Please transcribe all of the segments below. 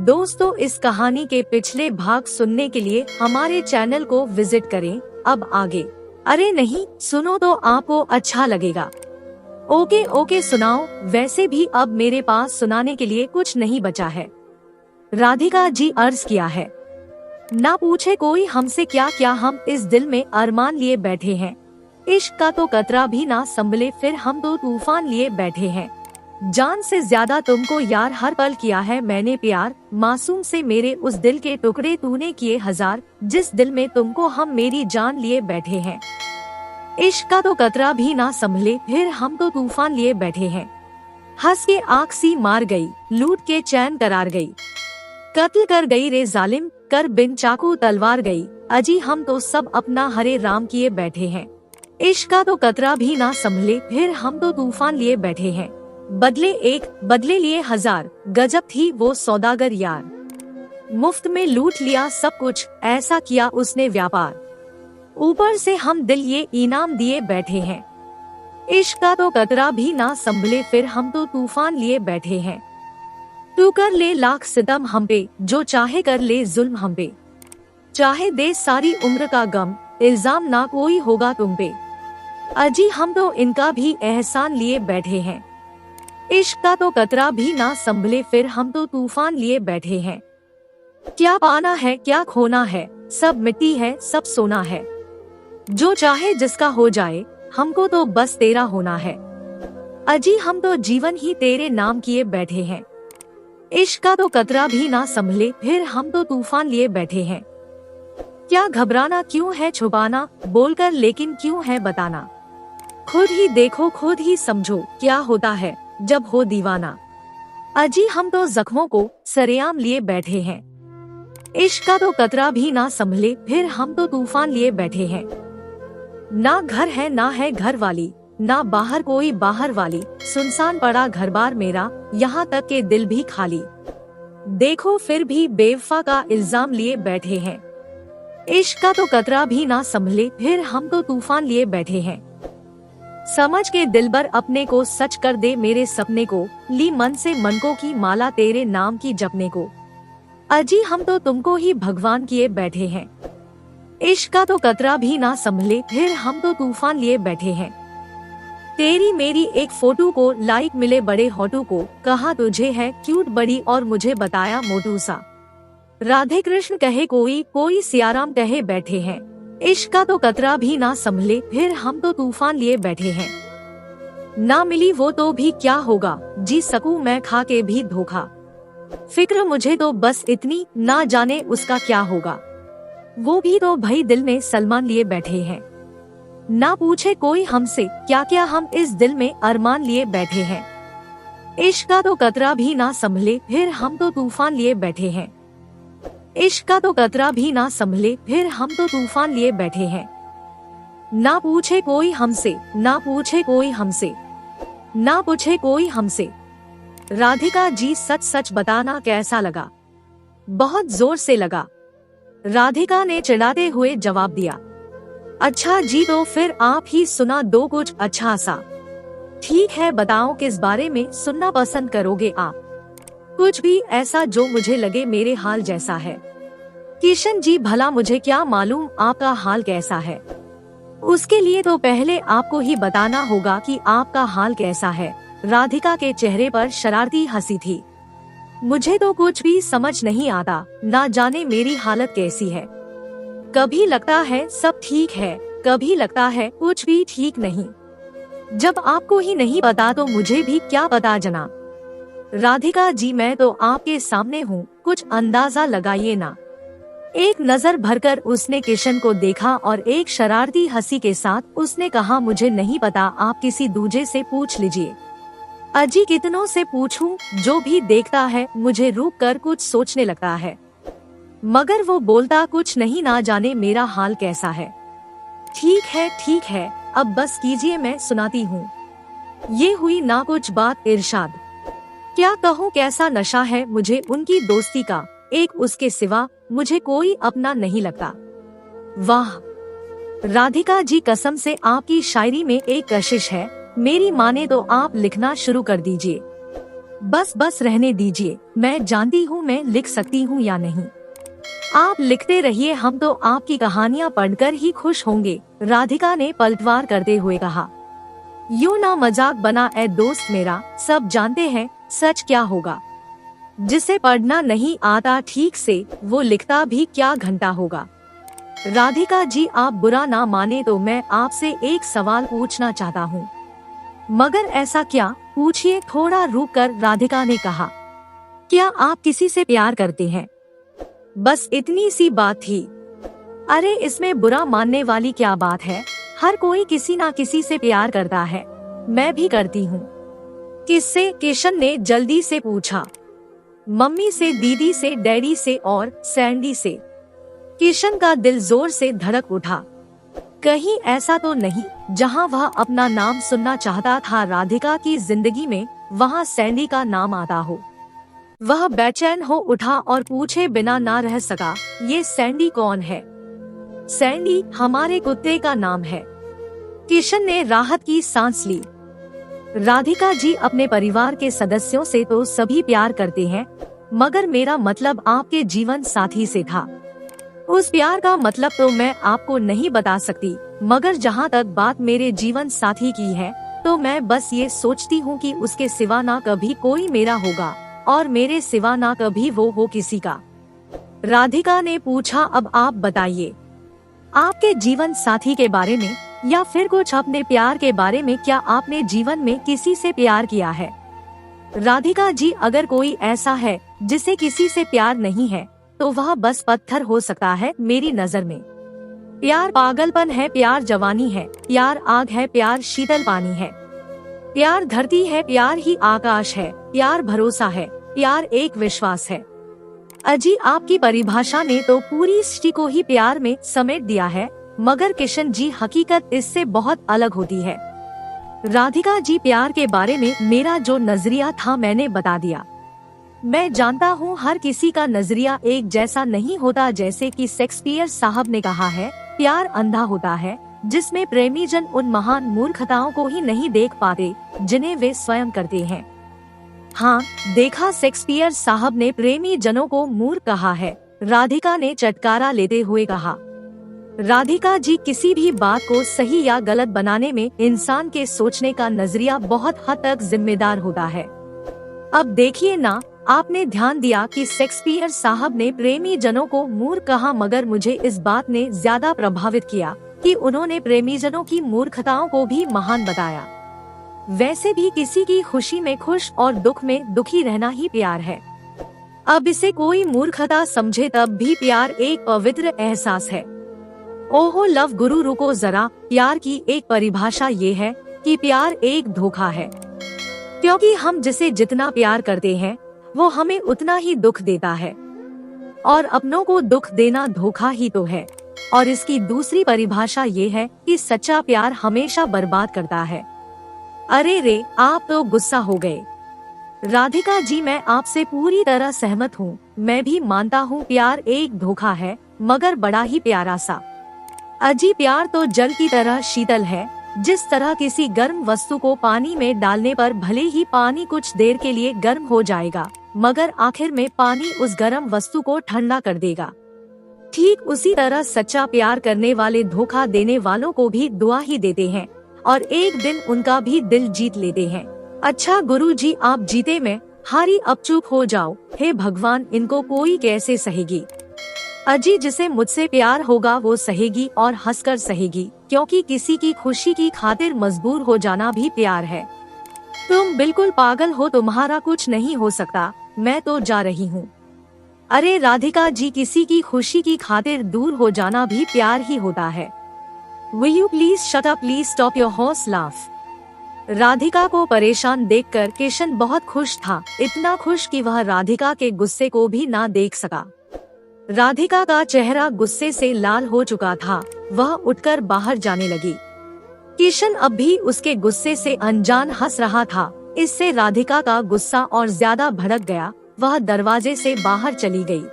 दोस्तों, इस कहानी के पिछले भाग सुनने के लिए हमारे चैनल को विजिट करें। अब आगे, अरे नहीं, सुनो तो आपको अच्छा लगेगा। ओके सुनाओ। वैसे भी अब मेरे पास सुनाने के लिए कुछ नहीं बचा है। राधिका जी अर्ज किया है। ना पूछे कोई हमसे क्या क्या हम इस दिल में अरमान लिए बैठे हैं। इश्क का तो कतरा भी ना संभले, फिर हम तो तूफान लिए बैठे हैं। जान से ज्यादा तुमको यार हर पल किया है मैंने प्यार। मासूम से मेरे उस दिल के टुकड़े तूने किए हजार, जिस दिल में तुमको हम मेरी जान लिए बैठे हैं। इश्क का तो कतरा भी ना संभले, फिर हम तो तूफान लिए बैठे हैं। हंस के आँख सी मार गई, लूट के चैन करार गई। कत्ल कर गई रे जालिम, कर बिन चाकू तलवार गई। अजी हम तो सब अपना हरे राम किए बैठे हैं। इश्क का तो कतरा भी ना संभले, फिर हम तो तूफान लिए बैठे हैं। बदले एक, बदले लिए हजार, गजब थी वो सौदागर यार। मुफ्त में लूट लिया सब कुछ, ऐसा किया उसने व्यापार। ऊपर से हम दिल ये इनाम दिए बैठे हैं। इश्क का तो कतरा भी ना संभले, फिर हम तो तूफान लिए बैठे हैं। तू कर ले लाख सितम हम पे, जो चाहे कर ले जुल्म हम पे। चाहे दे सारी उम्र का गम, इल्जाम ना कोई होगा तुम पे। अजी हम तो इनका भी एहसान लिए बैठे हैं। इश्क का तो कतरा भी ना संभले, फिर हम तो तूफान लिए बैठे हैं। क्या पाना है क्या खोना है, सब मिट्टी है सब सोना है। जो चाहे जिसका हो जाए, हमको तो बस तेरा होना है। अजी हम तो जीवन ही तेरे नाम किए बैठे हैं। इश्क का तो कतरा भी ना संभले, फिर हम तो तूफान लिए बैठे हैं। क्या घबराना क्यों है छुपाना, बोलकर लेकिन क्यों है बताना। खुद ही देखो खुद ही समझो, क्या होता है जब हो दीवाना। अजी हम तो जख्मों को सरेआम लिए बैठे हैं। इश्क का तो कतरा भी ना संभले, फिर हम तो तूफान लिए बैठे हैं। ना घर है ना है घर वाली, ना बाहर कोई बाहर वाली। सुनसान पड़ा घर बार मेरा, यहाँ तक के दिल भी खाली। देखो फिर भी बेवफा का इल्जाम लिए बैठे हैं। इश्क का तो कतरा भी ना संभले, फिर हम तो तूफान लिए बैठे हैं। समझ के दिलबर अपने को सच कर दे मेरे सपने को, ली मन से मन को की माला तेरे नाम की जपने को। अजी हम तो तुमको ही भगवान किए बैठे हैं। इश्क का तो कतरा भी ना संभले, फिर हम तो तूफान लिए बैठे हैं। तेरी मेरी एक फोटो को लाइक मिले बड़े हॉटू को, कहा तुझे है क्यूट बड़ी और मुझे बताया मोटू सा। राधे कृष्ण कहे कोई, कोई सियाराम कहे बैठे हैं। इश्क का तो कतरा भी ना संभले, फिर हम तो तूफान लिए बैठे हैं। ना मिली वो तो भी क्या होगा, जी सकूं मैं खा के भी धोखा। फिक्र मुझे तो बस इतनी, ना जाने उसका क्या होगा। वो भी तो भाई दिल में सलमान लिए बैठे हैं। ना पूछे कोई हमसे क्या क्या हम इस दिल में अरमान लिए बैठे हैं। इश्क का तो कतरा भी ना संभले, फिर हम तो तूफान लिए बैठे हैं। इश्क का तो कतरा भी ना संभले, फिर हम तो तूफान लिए बैठे हैं। ना पूछे कोई हमसे, ना पूछे कोई हमसे, ना पूछे कोई हमसे। राधिका जी सच सच बताना कैसा लगा। बहुत जोर से लगा, राधिका ने चिढ़ाते हुए जवाब दिया। अच्छा जी, तो फिर आप ही सुना दो कुछ अच्छा सा। ठीक है, बताओ किस बारे में सुनना पसंद करोगे आप। कुछ भी ऐसा जो मुझे लगे मेरे हाल जैसा है। किशन जी भला मुझे क्या मालूम आपका हाल कैसा है। उसके लिए तो पहले आपको ही बताना होगा कि आपका हाल कैसा है। राधिका के चेहरे पर शरारती हंसी थी। मुझे तो कुछ भी समझ नहीं आता, ना जाने मेरी हालत कैसी है। कभी लगता है सब ठीक है, कभी लगता है कुछ भी ठीक नहीं। जब आपको ही नहीं पता तो मुझे भी क्या पता जना। राधिका जी मैं तो आपके सामने हूँ, कुछ अंदाजा लगाइए ना। एक नजर भरकर उसने किशन को देखा और एक शरारती हंसी के साथ उसने कहा, मुझे नहीं पता, आप किसी दूजे से पूछ लीजिए। अजी कितनों से पूछूं, जो भी देखता है मुझे रुक कर कुछ सोचने लगता है, मगर वो बोलता कुछ नहीं, ना जाने मेरा हाल कैसा है। ठीक है, अब बस कीजिए मैं सुनाती हूँ। ये हुई ना कुछ बात इरशाद। क्या कहूँ कैसा नशा है मुझे उनकी दोस्ती का, एक उसके सिवा मुझे कोई अपना नहीं लगता। वाह राधिका जी, कसम से आपकी शायरी में एक कशिश है। मेरी माने तो आप लिखना शुरू कर दीजिए। बस बस रहने दीजिए, मैं जानती हूँ मैं लिख सकती हूँ या नहीं। आप लिखते रहिए, हम तो आपकी कहानियाँ पढ़कर ही खुश होंगे, राधिका ने पलटवार करते हुए कहा। यूँ ना मजाक बना ए दोस्त मेरा, सब जानते हैं सच क्या होगा। जिसे पढ़ना नहीं आता ठीक से, वो लिखता भी क्या घंटा होगा। राधिका जी, आप बुरा ना माने तो मैं आपसे एक सवाल पूछना चाहता हूँ। मगर ऐसा क्या, पूछिए, थोड़ा रुक कर राधिका ने कहा। क्या आप किसी से प्यार करते हैं? बस इतनी सी बात थी। अरे इसमें बुरा मानने वाली क्या बात है, हर कोई किसी ना किसी से प्यार करता है, मैं भी करती हूँ। किससे? किशन ने जल्दी से पूछा। मम्मी से, दीदी से, डैडी से और सैंडी से। किशन का दिल जोर से धड़क उठा। कहीं ऐसा तो नहीं जहां वह अपना नाम सुनना चाहता था राधिका की जिंदगी में, वहां सैंडी का नाम आता हो। वह बेचैन हो उठा और पूछे बिना ना रह सका, ये सैंडी कौन है? सैंडी हमारे कुत्ते का नाम है। किशन ने राहत की सांस ली। राधिका जी, अपने परिवार के सदस्यों से तो सभी प्यार करते हैं, मगर मेरा मतलब आपके जीवन साथी से था। उस प्यार का मतलब तो मैं आपको नहीं बता सकती, मगर जहाँ तक बात मेरे जीवन साथी की है, तो मैं बस ये सोचती हूँ कि उसके सिवा ना कभी कोई मेरा होगा और मेरे सिवा ना कभी वो हो किसी का। राधिका ने पूछा, अब आप बताइए, आपके जीवन साथी के बारे में या फिर कुछ अपने प्यार के बारे में। क्या आपने जीवन में किसी से प्यार किया है? राधिका जी, अगर कोई ऐसा है जिसे किसी से प्यार नहीं है, तो वह बस पत्थर हो सकता है मेरी नजर में। प्यार पागलपन है, प्यार जवानी है, प्यार आग है, प्यार शीतल पानी है, प्यार धरती है, प्यार ही आकाश है, प्यार भरोसा है, प्यार एक विश्वास है। अजी, आपकी परिभाषा ने तो पूरी सृष्टि को ही प्यार में समेट दिया है, मगर किशन जी, हकीकत इससे बहुत अलग होती है। राधिका जी, प्यार के बारे में मेरा जो नजरिया था मैंने बता दिया। मैं जानता हूँ हर किसी का नजरिया एक जैसा नहीं होता, जैसे कि शेक्सपियर साहब ने कहा है, प्यार अंधा होता है जिसमें प्रेमी जन उन महान मूर्खताओं को ही नहीं देख पाते जिन्हें वे स्वयं करते हैं। हाँ देखा, शेक्सपियर साहब ने प्रेमी जनों को मूर्ख कहा है, राधिका ने चटकारा लेते हुए कहा। राधिका जी, किसी भी बात को सही या गलत बनाने में इंसान के सोचने का नजरिया बहुत हद तक जिम्मेदार होता है। अब देखिए ना, आपने ध्यान दिया कि शेक्सपियर साहब ने प्रेमी जनों को मूर्ख कहा, मगर मुझे इस बात ने ज्यादा प्रभावित किया कि उन्होंने प्रेमी जनों की मूर्खताओं को भी महान बताया। वैसे भी किसी की खुशी में खुश और दुख में दुखी रहना ही प्यार है। अब इसे कोई मूर्खता समझे तब भी प्यार एक पवित्र एहसास है। ओहो लव गुरु, रुको जरा, प्यार की एक परिभाषा ये है कि प्यार एक धोखा है, क्योंकि हम जिसे जितना प्यार करते हैं वो हमें उतना ही दुख देता है, और अपनों को दुख देना धोखा ही तो है। और इसकी दूसरी परिभाषा ये है कि सच्चा प्यार हमेशा बर्बाद करता है। अरे रे, आप तो गुस्सा हो गए। राधिका जी, मैं आपसे पूरी तरह सहमत हूँ, मैं भी मानता हूँ प्यार एक धोखा है, मगर बड़ा ही प्यारा सा। अजी, प्यार तो जल की तरह शीतल है, जिस तरह किसी गर्म वस्तु को पानी में डालने पर भले ही पानी कुछ देर के लिए गर्म हो जाएगा, मगर आखिर में पानी उस गर्म वस्तु को ठंडा कर देगा। ठीक उसी तरह सच्चा प्यार करने वाले धोखा देने वालों को भी दुआ ही देते हैं और एक दिन उनका भी दिल जीत लेते हैं। अच्छा गुरुजी, आप जीते मैं हारी, अब चुप हो जाओ। हे भगवान, इनको कोई कैसे सहेगी। अजी, जिसे मुझसे प्यार होगा वो सहेगी और हंसकर सहेगी, क्योंकि किसी की खुशी की खातिर मजबूर हो जाना भी प्यार है। तुम बिल्कुल पागल हो, तुम्हारा कुछ नहीं हो सकता, मैं तो जा रही हूँ। अरे राधिका जी, किसी की खुशी की खातिर दूर हो जाना भी प्यार ही होता है। Will you please shut up, please stop your horse laugh। Radhika को परेशान देखकर किशन बहुत खुश था, इतना खुश कि वह राधिका के गुस्से को भी ना देख सका। राधिका का चेहरा गुस्से से लाल हो चुका था, वह उठकर बाहर जाने लगी। किशन अब भी उसके गुस्से से अनजान हंस रहा था, इससे राधिका का गुस्सा और ज्यादा भड़क गया। वह दरवाजे से बाहर चली गई।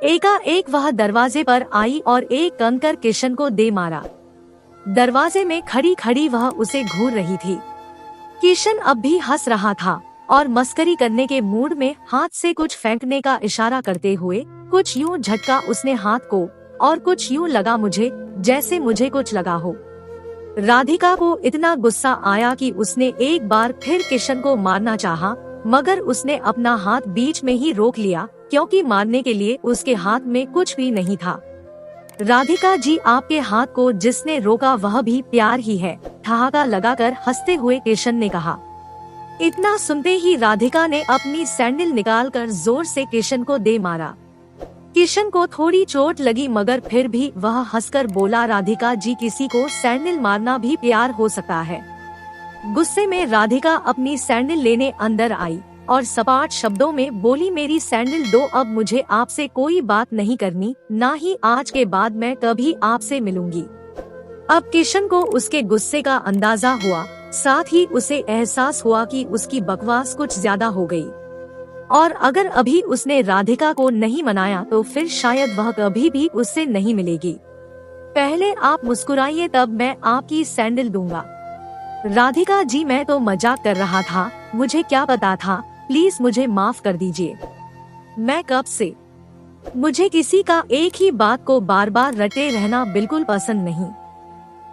एकाएक वह दरवाजे पर आई और एक कंकर किशन को दे मारा। दरवाजे में खड़ी खड़ी वह उसे घूर रही थी। किशन अब भी हंस रहा था, और मस्करी करने के मूड में हाथ से कुछ फेंकने का इशारा करते हुए कुछ यूं झटका उसने हाथ को और कुछ यूं लगा मुझे जैसे मुझे कुछ लगा हो। राधिका को इतना गुस्सा आया कि उसने एक बार फिर किशन को मारना चाहा, मगर उसने अपना हाथ बीच में ही रोक लिया क्योंकि मारने के लिए उसके हाथ में कुछ भी नहीं था। राधिका जी, आपके हाथ को जिसने रोका वह भी प्यार ही है, ठहाका लगाकर हंसते हुए किशन ने कहा। इतना सुनते ही राधिका ने अपनी सैंडल निकालकर जोर से किशन को दे मारा। किशन को थोड़ी चोट लगी मगर फिर भी वह हंसकर बोला, राधिका जी, किसी को सैंडल मारना भी प्यार हो सकता है। गुस्से में राधिका अपनी सैंडल लेने अंदर आई और सपाट शब्दों में बोली, मेरी सैंडल दो, अब मुझे आपसे कोई बात नहीं करनी, ना ही आज के बाद मैं कभी आपसे मिलूंगी। अब किशन को उसके गुस्से का अंदाजा हुआ, साथ ही उसे एहसास हुआ कि उसकी बकवास कुछ ज्यादा हो गई और अगर अभी उसने राधिका को नहीं मनाया तो फिर शायद वह कभी भी उससे नहीं मिलेगी। पहले आप मुस्कुराइए, तब मैं आपकी सैंडल दूंगा। राधिका जी, मैं तो मजाक कर रहा था, मुझे क्या पता था, प्लीज मुझे माफ कर दीजिए। मैं कब से मुझे किसी का एक ही बात को बार बार रटे रहना बिल्कुल पसंद नहीं।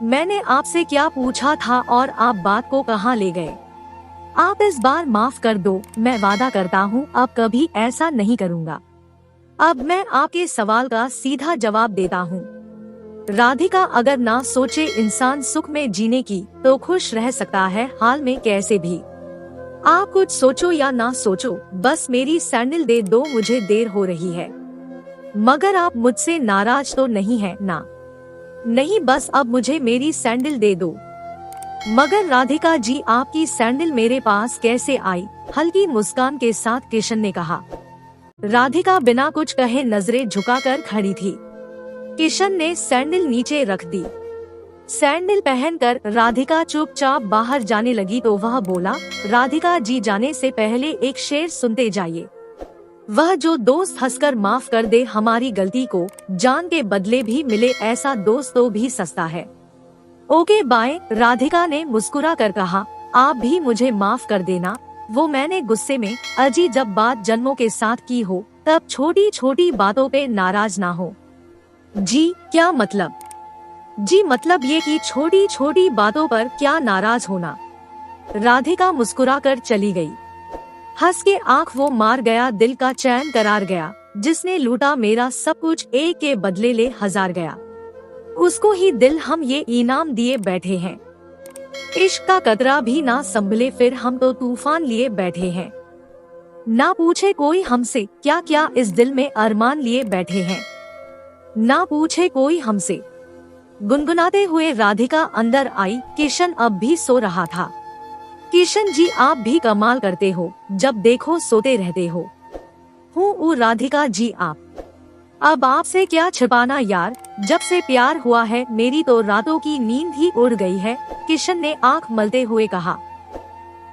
मैंने आपसे क्या पूछा था और आप बात को कहाँ ले गए। आप इस बार माफ कर दो, मैं वादा करता हूँ अब कभी ऐसा नहीं करूँगा। अब मैं आपके सवाल का सीधा जवाब देता हूँ। राधिका, अगर ना सोचे इंसान सुख में जीने की तो खुश रह सकता है हाल में कैसे भी। आप कुछ सोचो या ना सोचो, बस मेरी सैंडल दे दो, मुझे देर हो रही है। मगर आप मुझसे नाराज तो नहीं है ना? नहीं, बस अब मुझे मेरी सैंडल दे दो। मगर राधिका जी, आपकी सैंडल मेरे पास कैसे आई? हल्की मुस्कान के साथ किशन ने कहा। राधिका बिना कुछ कहे नजरें झुकाकर खड़ी थी। किशन ने सैंडल नीचे रख दी। सैंडल पहनकर राधिका चुपचाप बाहर जाने लगी तो वह बोला, राधिका जी, जाने से पहले एक शेर सुनते जाइए। वह जो दोस्त हंसकर माफ कर दे हमारी गलती को, जान के बदले भी मिले, ऐसा दोस्त तो भी सस्ता है। ओके बाय, राधिका ने मुस्कुरा कर कहा। आप भी मुझे माफ कर देना, वो मैंने गुस्से में, अजी जब बात जन्मों के साथ की हो तब छोटी छोटी बातों पे नाराज ना हो। जी क्या मतलब? जी मतलब ये कि छोटी छोटी बातों पर क्या नाराज होना। राधिका मुस्कुराकर चली गई। हंस के आंख वो मार गया, दिल का चैन करार गया, जिसने लूटा मेरा सब कुछ एक के बदले ले हजार गया। उसको ही दिल हम ये इनाम दिए बैठे हैं। इश्क का कतरा भी ना संभले, फिर हम तो तूफान लिए बैठे हैं। ना पूछे कोई हमसे क्या क्या इस दिल में अरमान लिए बैठे हैं। ना पूछे कोई हमसे। गुनगुनाते हुए राधिका अंदर आई। किशन अब भी सो रहा था। किशन जी, आप भी कमाल करते हो, जब देखो सोते रहते हो। हूँ राधिका जी, आप अब आपसे क्या छिपाना यार, जब से प्यार हुआ है मेरी तो रातों की नींद ही उड़ गई है, किशन ने आंख मलते हुए कहा।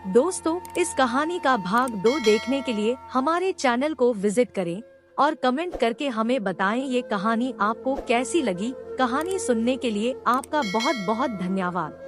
दोस्तों, इस कहानी का भाग 2 देखने के लिए हमारे चैनल को विजिट करें और कमेंट करके हमें बताएं ये कहानी आपको कैसी लगी। कहानी सुनने के लिए आपका बहुत बहुत धन्यवाद।